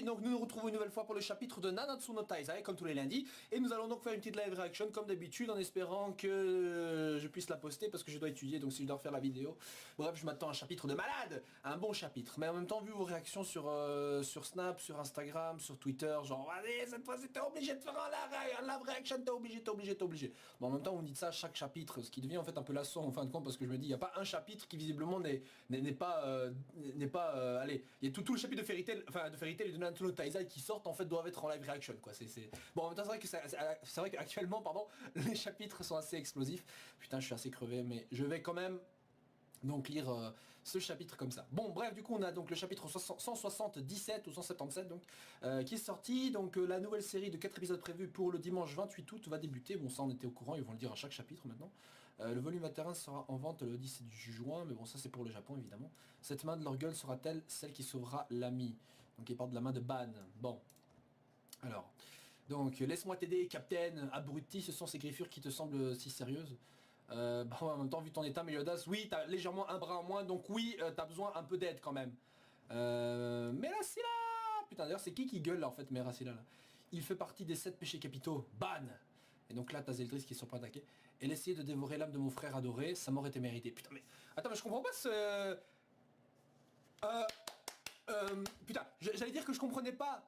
aujourd'hui, donc nous nous retrouvons une nouvelle fois pour le chapitre de Nanatsu no Taizai, comme tous les lundis. Et nous allons donc faire une petite live reaction comme d'habitude, en espérant que je puisse la poster parce que je dois étudier, donc si je dois refaire la vidéo. Bref, je m'attends à un chapitre de malade, un bon chapitre. Mais en même temps, vu vos réactions sur Snap, sur Instagram, sur Twitter, genre allez, cette fois t'es obligé de faire un live reaction, t'es obligé. Bon, en même temps, vous me dites ça à chaque chapitre, ce qui devient en fait un peu lassant en fin de compte, parce que je me dis, il n'y a pas un chapitre qui visiblement n'est pas, allez, il y a tout le chapitre de Fairy Tail, enfin de Fairy Tail et de Nanatsu no Taizai qui sortent en fait doivent être en live reaction quoi. Bon, en même temps c'est vrai qu'actuellement pardon, les chapitres sont assez explosifs. Putain, je suis assez crevé, mais je vais quand même donc lire ce chapitre comme ça. Bon bref, du coup on a donc le chapitre 177 ou 177 donc qui est sorti. Donc la nouvelle série de 4 épisodes prévus pour le dimanche 28 août va débuter. Bon, ça on était au courant, ils vont le dire à chaque chapitre maintenant. Le volume interne sera en vente le 17 juin, mais bon, ça c'est pour le Japon évidemment. Cette main de leur gueule sera-t-elle celle qui sauvera l'ami? Donc il parle de la main de Ban. Bon, alors donc laisse-moi t'aider Captain, abruti, ce sont ces griffures qui te semblent si sérieuses. Bon, en même temps, vu ton état, Meliodas, oui, t'as légèrement un bras en moins, donc oui, t'as besoin un peu d'aide quand même. Merassila! Putain, d'ailleurs, c'est qui gueule là en fait, Merassila là? Il fait partie des 7 péchés capitaux. Ban! Et donc là, t'as Zeldris qui est sur le point d'attaquer. Elle essayait de dévorer l'âme de mon frère adoré, sa mort était méritée. Putain, mais... Attends, mais je comprends pas ce... putain, j'allais dire que je comprenais pas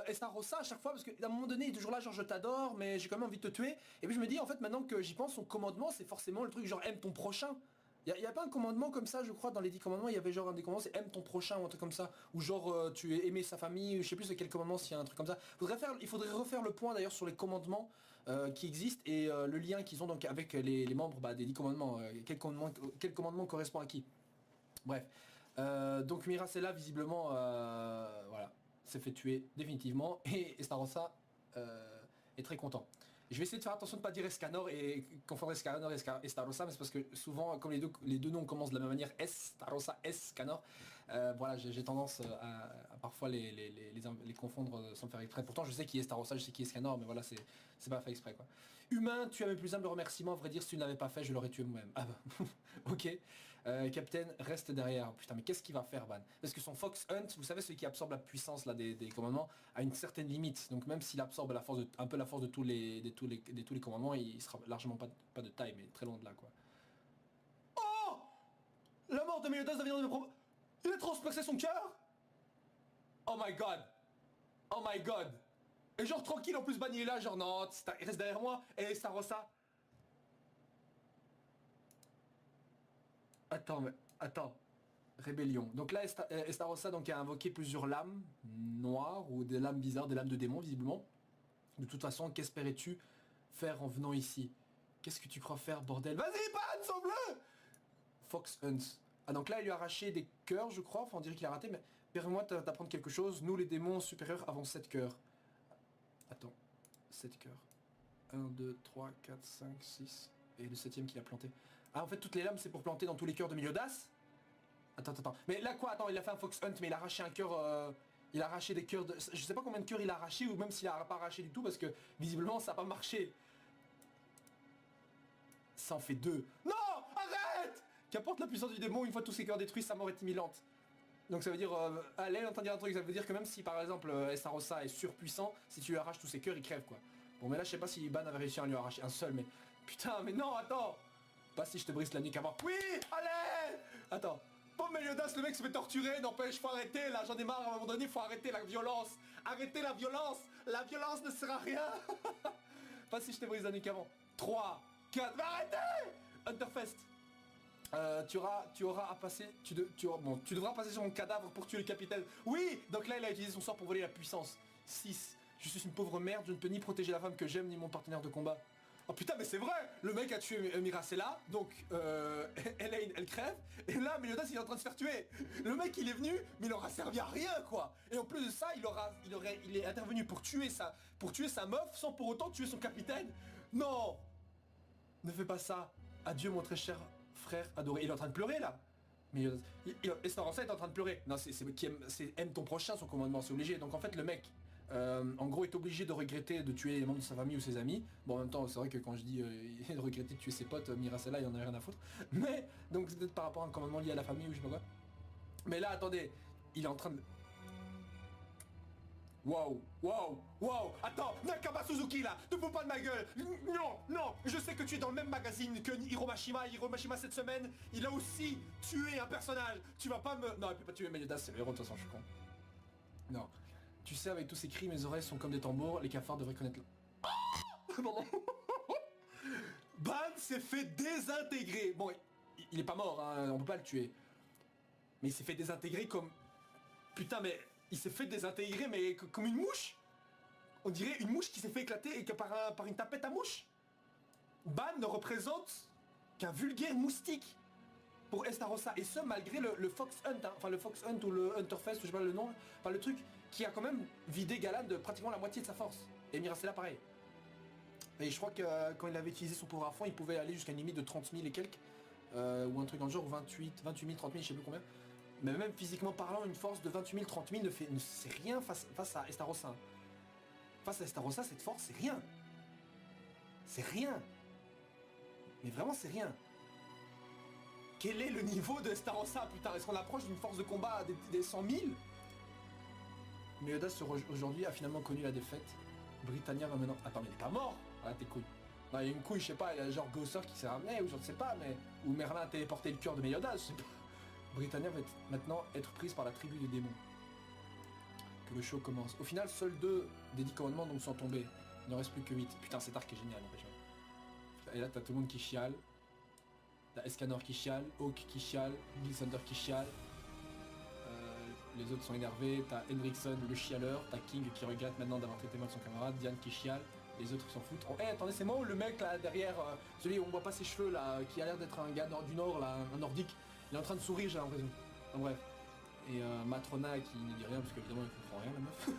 Estarossa à chaque fois parce qu'à un moment donné il est toujours là genre je t'adore mais j'ai quand même envie de te tuer. Et puis je me dis en fait maintenant que j'y pense, son commandement c'est forcément le truc genre aime ton prochain. Y a pas un commandement comme ça je crois dans les 10 commandements, il y avait genre un des commandements c'est aime ton prochain ou un truc comme ça. Ou genre tu es aimer sa famille, je sais plus c'est quel commandement s'il y a un truc comme ça. Il faudrait refaire le point d'ailleurs sur les commandements qui existent et le lien qu'ils ont donc avec les membres des 10 commandements. Quel commandement correspond à qui. Bref. Donc Mirassella visiblement voilà, s'est fait tuer définitivement et Estarossa est très content. Je vais essayer de faire attention de ne pas dire Escanor et confondre Escanor et Estarossa, mais c'est parce que souvent comme les deux noms commencent de la même manière, Estarossa, Escanor, voilà, j'ai tendance à parfois les confondre sans faire exprès. Pourtant je sais qui est Estarossa, je sais qui est Escanor, mais voilà, c'est pas fait exprès quoi. Humain, tu as mes plus humbles remerciements, à vrai dire si tu ne l'avais pas fait je l'aurais tué moi-même. Ah bah, ok. Captain reste derrière. Putain mais qu'est-ce qu'il va faire Ban? Parce que son Fox Hunt, vous savez celui qui absorbe la puissance là des commandements, a une certaine limite. Donc même s'il absorbe un peu la force de tous les commandements, il sera largement pas de taille, mais très loin de là quoi. Oh! La mort de Meliodas va venir de me provoquer. Il a transpercé son cœur? Oh my god! Oh my god! Et genre tranquille en plus Ban il est là, genre non, il reste derrière moi, et Starossa. Attends. Rébellion. Donc là, Estarossa donc, a invoqué plusieurs lames noires ou des lames bizarres, des lames de démons visiblement. De toute façon, qu'espérais-tu faire en venant ici? Qu'est-ce que tu crois faire, bordel? Vas-y, Ban, son bleu! Fox Hunt. Ah donc là, il lui a arraché des cœurs, je crois. Enfin, on dirait qu'il a raté, mais permets-moi d'apprendre quelque chose. Nous, les démons supérieurs, avons 7 cœurs. Attends, 7 cœurs. 1, 2, 3, 4, 5, 6. Et le 7ème qu'il a planté. Ah, en fait, toutes les lames, c'est pour planter dans tous les cœurs de Meliodas. Attends. Mais là quoi? Attends, il a fait un Fox Hunt, mais il a arraché un cœur... il a arraché des cœurs de... Je sais pas combien de cœurs il a arraché, ou même s'il a pas arraché du tout, parce que visiblement ça a pas marché. Ça en fait 2. Non! Arrête! Qu'importe la puissance du démon, une fois tous ses cœurs détruits, sa mort est imminente. Donc ça veut dire... allez, on entend dire un truc, ça veut dire que même si par exemple Estarossa est surpuissant, si tu lui arraches tous ses cœurs, il crève quoi. Bon mais là je sais pas si Ban avait réussi à lui arracher un seul, mais... Putain, mais non, attends! Pas si je te brise la nuque avant. Oui! Allez! Attends. Pauvre Meliodas, le mec se fait torturer, n'empêche, faut arrêter là, j'en ai marre, à un moment donné, faut arrêter la violence. Arrêtez la violence ne sert à rien. Pas si je te brise la nuque avant. 3, 4, mais arrêtez! Hunterfest. Tu auras à passer, tu devras passer sur mon cadavre pour tuer le capitaine. Oui! Donc là, il a utilisé son sort pour voler la puissance. 6. Je suis une pauvre merde, je ne peux ni protéger la femme que j'aime, ni mon partenaire de combat. Oh putain mais c'est vrai. Le mec a tué Mirassella, donc Elaine elle crève, et là Meliodas il est en train de se faire tuer. Le mec il est venu, mais il aura servi à rien quoi. Et en plus de ça, il est intervenu pour tuer sa meuf sans pour autant tuer son capitaine. Non. Ne fais pas ça. Adieu mon très cher frère adoré. Il est en train de pleurer là. Mais Estarossa est en train de pleurer. Non, c'est aime ton prochain son commandement, c'est obligé. Donc en fait le mec en gros est obligé de regretter de tuer les membres de sa famille ou ses amis. Bon en même temps c'est vrai que quand je dis de regretter de tuer ses potes, Mirassella il en a rien à foutre. Mais donc c'est peut-être par rapport à un commandement lié à la famille ou je sais pas quoi. Mais là attendez, il est en train de... Waouh. Attends, Nakaba Suzuki là, te fous pas de ma gueule. Non, je sais que tu es dans le même magazine que Hiromashima. Hiromashima cette semaine, il a aussi tué un personnage. Tu vas pas me... Non, il peut pas tuer Meliodas, c'est le héros de toute façon, je suis con. Non. Tu sais, avec tous ces cris, mes oreilles sont comme des tambours, les cafards devraient connaître le... Pardon. Ban s'est fait désintégrer. Bon, il est pas mort, hein, on peut pas le tuer. Mais il s'est fait désintégrer comme... Putain, mais... Il s'est fait désintégrer, mais comme une mouche. On dirait une mouche qui s'est fait éclater et que par une tapette à mouche. Ban ne représente qu'un vulgaire moustique pour Estarossa. Et ce, malgré le Fox Hunt, hein, enfin le Fox Hunt ou le Hunterfest, je sais pas le nom, enfin le truc qui a quand même vidé Galan de pratiquement la moitié de sa force. Et Myracela pareil. Et je crois que quand il avait utilisé son pouvoir à fond, il pouvait aller jusqu'à une limite de 30 000 et quelques. Ou un truc dans le genre, 28 000, 30 000, je sais plus combien. Mais même physiquement parlant, une force de 28 000, 30 000 ne c'est rien face à Estarossa. Face à Estarossa, cette force, c'est rien. C'est rien. Mais vraiment, c'est rien. Quel est le niveau de Estarossa, putain? Est-ce qu'on approche d'une force de combat des 100 000? Meliodas aujourd'hui a finalement connu la défaite. Britannia va maintenant... Attends, mais il est pas mort. Ah, t'es couille. Non, il y a une couille, je sais pas, il y a genre Gosser qui s'est ramené, ou je ne sais pas, mais... Ou Merlin a téléporté le cœur de Meliodas, je sais pas. Britannia va maintenant être prise par la tribu des démons. Que le show commence. Au final, seuls 2 des 10 commandements donc sont tombés. Il n'en reste plus que 8. Putain, cet arc est génial, en fait. Et là, t'as tout le monde qui chiale. T'as Escanor qui chiale, Hawk qui chiale, Gilsander qui chiale. Les autres sont énervés. T'as Hendrickson, le chialeur. T'as King qui regrette maintenant d'avoir traité mal son camarade. Diane qui chiale. Les autres s'en foutent. Oh, hey, attendez, c'est moi ou le mec là derrière, celui où on voit pas ses cheveux là, qui a l'air d'être un gars du Nord là, un nordique. Il est en train de sourire, j'ai l'impression. En bref. Et Matrona qui ne dit rien, parce qu'évidemment il comprend rien la meuf.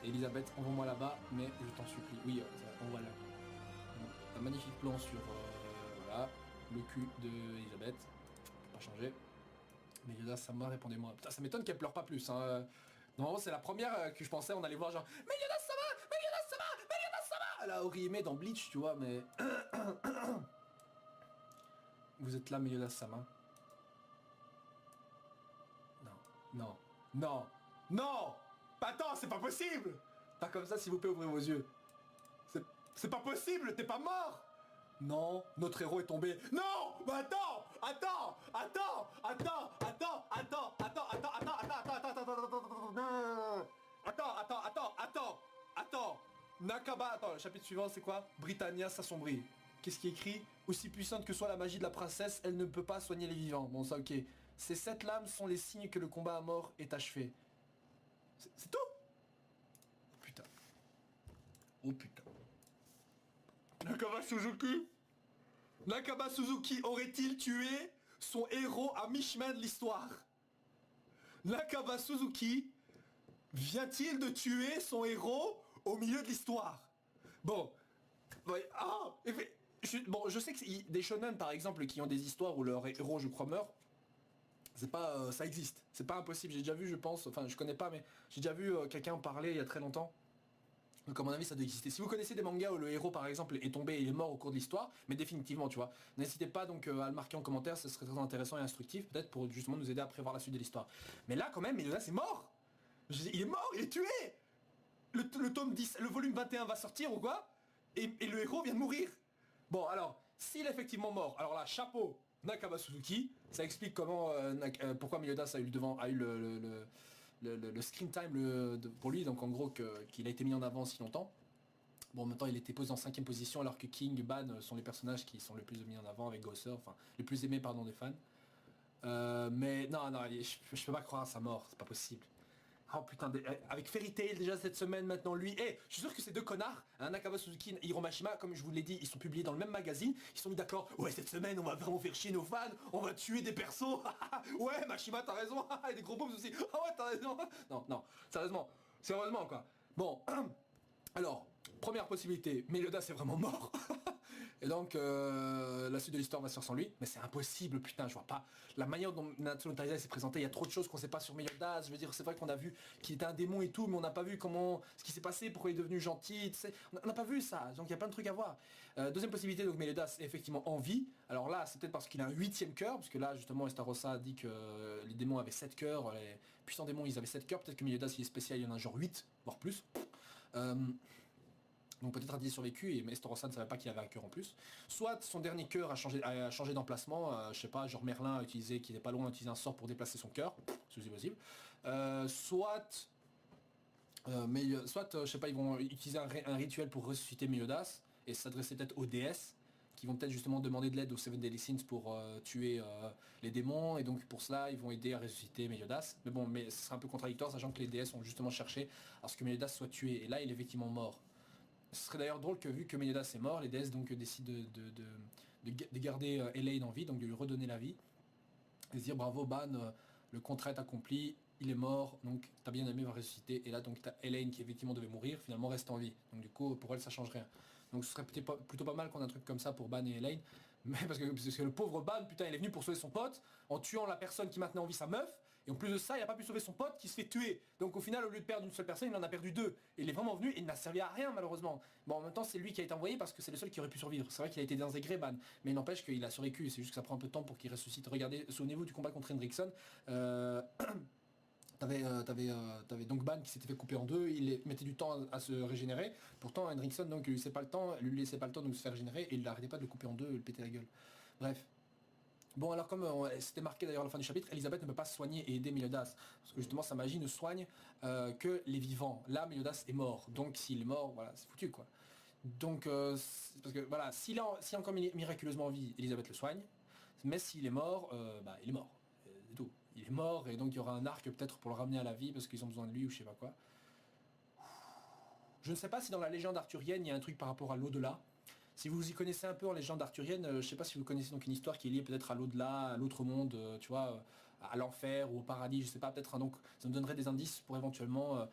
Et Elisabeth, envoie-moi là-bas, mais je t'en supplie. Oui, envoie là. Un magnifique plan sur voilà, le cul de Elisabeth. Pas changé. Mais Yoda Sama, répondez-moi. Putain, ça m'étonne qu'elle pleure pas plus. Hein. Normalement, c'est la première que je pensais, on allait voir genre Meliodas Sama, Meliodas Sama, Meliodas Sama. Elle a Orihime dans Bleach, tu vois, mais. Vous êtes là, Meliodas Sama. Non. Attends, c'est pas possible. Pas comme ça, s'il vous plaît, ouvrez vos yeux. C'est pas possible, t'es pas mort. Non, notre héros est tombé. Non, mais attends. Nakaba, attends, le chapitre suivant, c'est quoi? Britannia s'assombrit. Qu'est-ce qui est écrit? Aussi puissante que soit la magie de la princesse, elle ne peut pas soigner les vivants. Bon, ça, ok. Ces 7 lames sont les signes que le combat à mort est achevé. C'est tout? Oh putain. Nakaba Suzuki aurait-il tué son héros à mi-chemin de l'histoire? Nakaba Suzuki vient-il de tuer son héros au milieu de l'histoire? Bon. Bon, je sais que des shonen par exemple qui ont des histoires où leur héros, je crois, meurt. C'est pas... ça existe. C'est pas impossible. J'ai déjà vu, je pense... Enfin, je connais pas, mais j'ai déjà vu quelqu'un en parler il y a très longtemps. Donc à mon avis ça doit exister. Si vous connaissez des mangas où le héros par exemple est tombé et il est mort au cours de l'histoire, mais définitivement tu vois, n'hésitez pas donc à le marquer en commentaire, ce serait très intéressant et instructif peut-être pour justement nous aider à prévoir la suite de l'histoire. Mais là quand même, Meliodas c'est mort. Il est mort, il est tué. Le tome 10, le volume 21 va sortir ou quoi et le héros vient de mourir. Bon alors, s'il est effectivement mort, alors là chapeau Nakaba Suzuki, ça explique comment pourquoi Meliodas a eu le screen time pour lui, donc en gros qu'il a été mis en avant si longtemps. Bon, maintenant il était posé en 5ème position alors que King, Ban sont les personnages qui sont les plus mis en avant avec Gosser, enfin les plus aimés pardon des fans. Mais non, je peux pas croire à sa mort, c'est pas possible. Oh putain, avec Fairy Tail déjà cette semaine maintenant lui, je suis sûr que ces 2 connards, hein, Nakaba Suzuki et Hiromashima, comme je vous l'ai dit, ils sont publiés dans le même magazine, ils sont mis d'accord, ouais cette semaine on va vraiment faire chier nos fans, on va tuer des persos, ouais Mashima t'as raison, et des gros boobs aussi, ah ouais t'as raison, non, sérieusement quoi. Bon, alors, première possibilité, Meliodas c'est vraiment mort, Et donc la suite de l'histoire va se faire sans lui, mais c'est impossible, putain, je vois pas la manière dont Nanatsu no Taizai s'est présenté, il y a trop de choses qu'on sait pas sur Meliodas, je veux dire, c'est vrai qu'on a vu qu'il était un démon et tout, mais on n'a pas vu comment, ce qui s'est passé, pourquoi il est devenu gentil, tu sais, on n'a pas vu ça, donc il y a plein de trucs à voir. Deuxième possibilité, donc Meliodas est effectivement en vie, alors là c'est peut-être parce qu'il a un 8ème cœur, parce que là justement Estarossa a dit que les démons avaient 7 cœurs, les puissants démons ils avaient 7 cœurs, peut-être que Meliodas il est spécial, il y en a genre 8, voire plus. Donc peut-être a-t-il survécu et Estarossa ne savait pas qu'il avait un cœur en plus. Soit son dernier cœur a changé d'emplacement, je sais pas, genre Merlin a utilisé, qui n'est pas loin, a utilisé un sort pour déplacer son cœur, c'est possible. Soit, je sais pas, ils vont utiliser un rituel pour ressusciter Meliodas et s'adresser peut-être aux déesses, qui vont peut-être justement demander de l'aide aux Seven Deadly Sins pour tuer les démons, et donc pour cela ils vont aider à ressusciter Meliodas. Mais bon, mais ce serait un peu contradictoire, sachant que les déesses ont justement cherché à ce que Meliodas soit tué, et là il est effectivement mort. Ce serait d'ailleurs drôle que vu que Meliodas est mort, les déesses donc décident de garder Elaine en vie, donc de lui redonner la vie. Et se dire bravo Ban, le contrat est accompli, il est mort, donc t'as bien aimé, va ressusciter. Et là donc t'as Elaine qui effectivement devait mourir, finalement reste en vie. Donc du coup pour elle ça change rien. Donc ce serait plutôt pas mal qu'on ait un truc comme ça pour Ban et Elaine. Mais parce que le pauvre Ban, putain, il est venu pour sauver son pote, en tuant la personne qui maintenait en vie sa meuf, et en plus de ça, il a pas pu sauver son pote qui se fait tuer. Donc au final, au lieu de perdre une seule personne, il en a perdu deux. Et il est vraiment venu et il n'a servi à rien malheureusement. Bon, en même temps, c'est lui qui a été envoyé parce que c'est le seul qui aurait pu survivre. C'est vrai qu'il a été désintégré, Ban, mais il n'empêche qu'il a survécu, c'est juste que ça prend un peu de temps pour qu'il ressuscite. Regardez, souvenez-vous du combat contre Hendrickson. T'avais donc Ban qui s'était fait couper en deux, il mettait du temps à se régénérer. Pourtant Hendrickson donc lui laissait pas le temps de se faire régénérer et il n'arrêtait pas de le couper en deux et le péter la gueule. Bref. Bon alors comme c'était marqué d'ailleurs à la fin du chapitre, Elisabeth ne peut pas soigner et aider Meliodas. Parce que justement sa magie ne soigne que les vivants. Là Meliodas est mort. Donc s'il est mort, voilà, c'est foutu quoi. Donc parce que voilà, s'il est encore miraculeusement en vie, Elisabeth le soigne. Mais s'il est mort, bah il est mort. C'est tout. Il est mort et donc il y aura un arc peut-être pour le ramener à la vie parce qu'ils ont besoin de lui ou je sais pas quoi. Je ne sais pas si dans la légende arthurienne il y a un truc par rapport à l'au-delà. Si vous y connaissez un peu en légende arthurienne, je sais pas si vous connaissez donc une histoire qui est liée peut-être à l'au-delà, à l'autre monde, tu vois, à l'enfer ou au paradis, je sais pas, peut-être donc ça me donnerait des indices pour éventuellement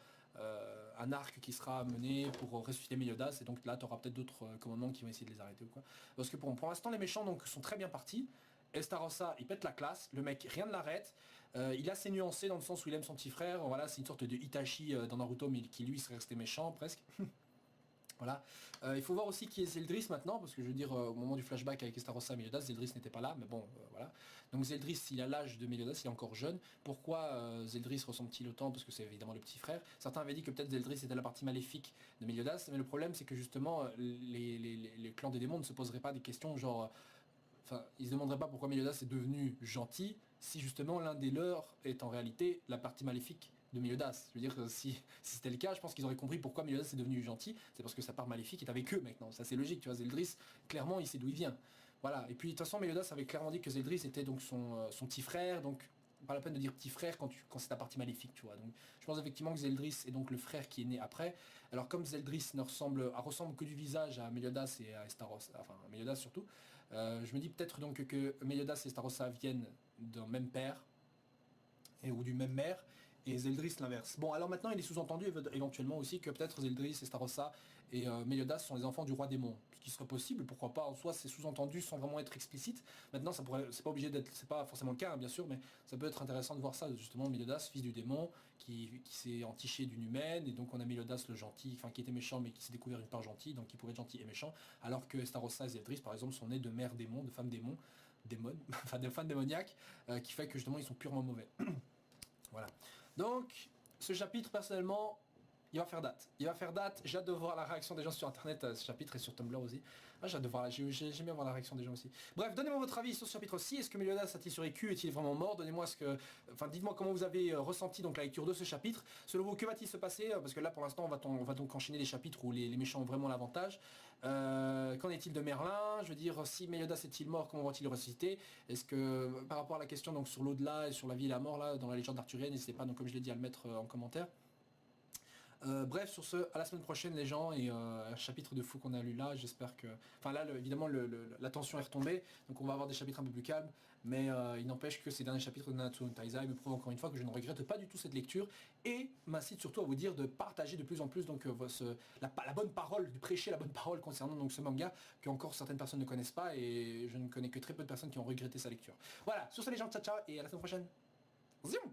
un arc qui sera mené pour ressusciter Meliodas et donc là tu auras peut-être d'autres commandements qui vont essayer de les arrêter ou quoi. Parce que pour l'instant les méchants donc sont très bien partis. Estarossa il pète la classe, le mec rien ne l'arrête, il est assez nuancé dans le sens où il aime son petit frère, voilà c'est une sorte de Itachi dans Naruto mais qui lui serait resté méchant presque. Voilà. Il faut voir aussi qui est Zeldris maintenant, parce que je veux dire, au moment du flashback avec Estarossa et Meliodas, Zeldris n'était pas là, mais bon, voilà. Donc Zeldris, il a l'âge de Meliodas, il est encore jeune. Pourquoi Zeldris ressemble-t-il autant? Parce que c'est évidemment le petit frère. Certains avaient dit que peut-être Zeldris était la partie maléfique de Meliodas, mais le problème c'est que justement, les clans des démons ne se poseraient pas des questions genre... Enfin, ils se demanderaient pas pourquoi Meliodas est devenu gentil, si justement l'un des leurs est en réalité la partie maléfique de Meliodas. Je veux dire que si c'était le cas, je pense qu'ils auraient compris pourquoi Meliodas est devenu gentil, c'est parce que sa part maléfique est avec eux maintenant, ça c'est logique, tu vois, Zeldris, clairement il sait d'où il vient. Voilà, et puis de toute façon Meliodas avait clairement dit que Zeldris était donc son petit frère, donc pas la peine de dire petit frère quand c'est ta partie maléfique, tu vois. Donc je pense effectivement que Zeldris est donc le frère qui est né après. Alors comme Zeldris ne ressemble que du visage à Meliodas et à Estarossa, enfin à Meliodas surtout, je me dis peut-être donc que Meliodas et Estarossa viennent d'un même père, ou du même mère, et Zeldris l'inverse. Bon, alors maintenant il est sous-entendu éventuellement aussi que peut-être Zeldris, Estarossa et Meliodas sont les enfants du roi démon. Ce qui serait possible, pourquoi pas, en soi c'est sous-entendu sans vraiment être explicite. Maintenant c'est pas obligé d'être, c'est pas forcément le cas hein, bien sûr, mais ça peut être intéressant de voir ça, justement Meliodas, fils du démon, qui s'est entiché d'une humaine, et donc on a Meliodas le gentil, enfin qui était méchant mais qui s'est découvert une part gentille, donc qui pourrait être gentil et méchant, alors que Estarossa et Zeldris par exemple sont nés de mères démons, de femmes démons, enfin de femmes démoniaques, qui fait que justement ils sont purement mauvais. Voilà. Donc, ce chapitre, personnellement, il va faire date. Il va faire date. J'ai hâte de voir la réaction des gens sur internet à ce chapitre et sur Tumblr aussi. Ah, j'ai hâte de voir. J'aime bien voir la réaction des gens aussi. Bref, donnez-moi votre avis sur ce chapitre-ci. Est-ce que Meliodas a-t-il survécu? Est-il vraiment mort? Donnez-moi enfin, dites-moi comment vous avez ressenti donc la lecture de ce chapitre. Selon vous, que va-t-il se passer? Parce que là, pour l'instant, on va donc enchaîner les chapitres où les méchants ont vraiment l'avantage. Qu'en est-il de Merlin? Je veux dire, si Meliodas est-il mort, comment va-t-il le ressusciter? Est-ce que, par rapport à la question donc sur l'au-delà et sur la vie et la mort là, dans la légende arthurienne, n'hésitez pas, donc comme je l'ai dit, à le mettre en commentaire. Bref, sur ce, à la semaine prochaine les gens, et un chapitre de fou qu'on a lu là, j'espère que... Enfin là, évidemment, la tension est retombée, donc on va avoir des chapitres un peu plus calmes, mais il n'empêche que ces derniers chapitres de Nanatsu no Taizai me prouvent encore une fois que je ne regrette pas du tout cette lecture, et m'incite surtout à vous dire de partager de plus en plus donc, la bonne parole, de prêcher la bonne parole concernant donc, ce manga, que encore certaines personnes ne connaissent pas, et je ne connais que très peu de personnes qui ont regretté sa lecture. Voilà, sur ce les gens, ciao ciao, et à la semaine prochaine. Zoom.